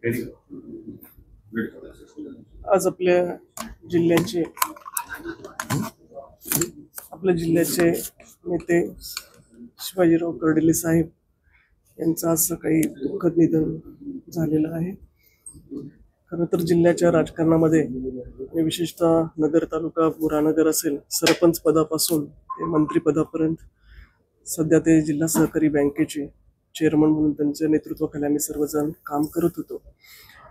आज आपल्या जिल्ह्याचे नेते शिवाजीराव कर्डिले साहेब यांचं आज सकाळी दुःखद निधन झालेलं आहे। खरं तर जिल्ह्याच्या राजकारणामध्ये आणि विशेषतः नगर तालुका बुरानगर असेल, सरपंच पदापासून ते मंत्री पदापर्यंत सध्या ते जिल्हा सहकारी बँकेचे चेअरमन म्हणून त्यांच्या नेतृत्वाखाली आम्ही सर्वजण काम करत होतो।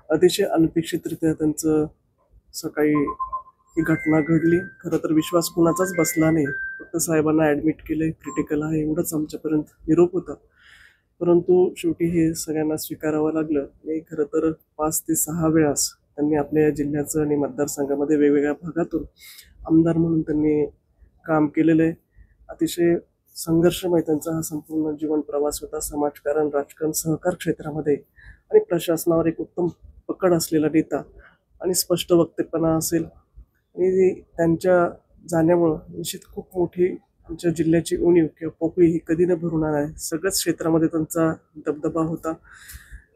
अतिशय अनपेक्षितरित्या त्यांचं सकाळी ही घटना घडली। खरं तर विश्वास कुणाचाच बसला नाही। फक्त साहेबांना ॲडमिट केले, क्रिटिकल आहे एवढंच आमच्यापर्यंत निरोप होता। परंतु शेवटी हे सगळ्यांना स्वीकारावं लागलं आणि खरं तर 5 ते 6 वेळास त्यांनी आपल्या जिल्ह्याचं आणि मतदारसंघामध्ये वेगवेगळ्या भागातून आमदार म्हणून त्यांनी काम केलेलं आहे। अतिशय संघर्षमय त्यांचा हा संपूर्ण जीवन प्रवास होता। समाजकारण, राजकारण, सहकार क्षेत्रामध्ये आणि प्रशासनावर एक उत्तम पकड असलेला नेता आणि स्पष्ट वक्तेपणा असेल आणि त्यांच्या जाण्यामुळं निश्चित खूप मोठी आमच्या जिल्ह्याची उणीव किंवा पोकळी ही कधी न भरणार आहे। सगळ्याच क्षेत्रामध्ये त्यांचा दबदबा होता।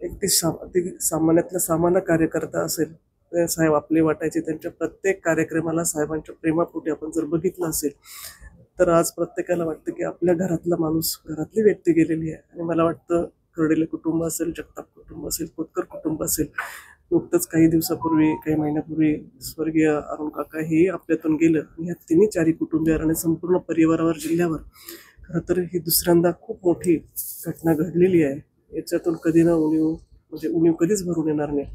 अगदी सामान्यातला सामान्य कार्यकर्ता असेल तर साहेब आपले वाटायचे। त्यांच्या प्रत्येक कार्यक्रमाला साहेबांच्या प्रेमापोटी आपण जर बघितलं असेल तर आज प्रत्येकाला वाटतं की आपल्या घरातला माणूस, घरातली व्यक्ती गेलेली आहे। आणि मला वाटतं कर्डिले कुटुंब असेल, जगताप कुटुंब असेल, खोतकर कुटुंब असेल, नुकतंच काही दिवसापूर्वी, काही महिन्यापूर्वी स्वर्गीय अरुण काका हे आपल्यातून गेलं आणि या तिन्ही 4 कुटुंबियांवर आणि संपूर्ण परिवारावर, जिल्ह्यावर खरं तर ही दुसऱ्यांदा खूप मोठी घटना घडलेली आहे। याच्यातून कधी ना उणीव कधीच भरून येणार नाही।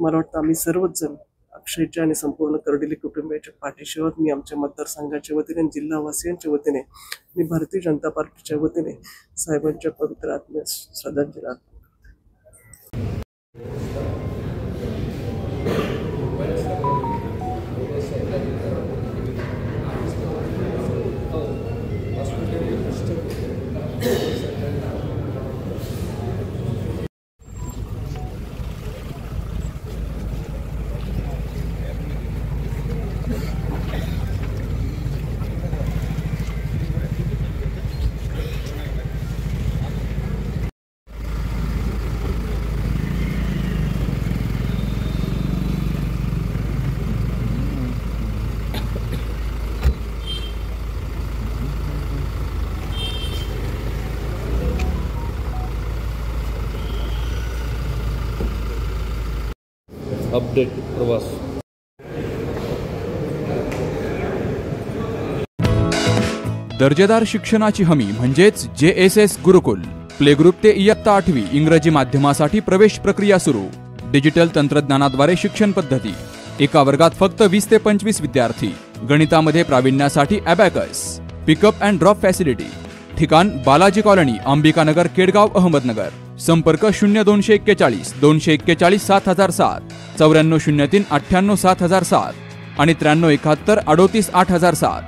मला वाटतं आम्ही सर्वच जण अक्षयच्या आणि संपूर्ण कर्डिले कुटुंबियाच्या पाठीशी आहोत। मी आमच्या मतदारसंघाच्या वतीने, जिल्हावासियांच्या वतीने आणि भारतीय जनता पार्टीच्या वतीने साहेबांच्या पवित्र आत्म्यास श्रद्धांजली अर्पण करतो। अपडेट प्रवास। दर्जेदार शिक्षणाची हमी म्हणजेच JSS गुरुकुल। प्ले ग्रुप ते इयत्ता 8वी इंग्रजी माध्यमासाठी प्रवेश प्रक्रिया सुरू। डिजिटल तंत्रज्ञानाद्वारे शिक्षण पद्धती। एका वर्गात फक्त 20 ते 25 विद्यार्थी। गणितामध्ये प्रावीण्यासाठी abacus. Pickup and drop facility. ठिकाण बालाजी कॉलनी, अंबिकानगर, केडगाव, अहमदनगर। संपर्क 0241 241 7007, 9403 98 7007 आणि 9371 38 8007।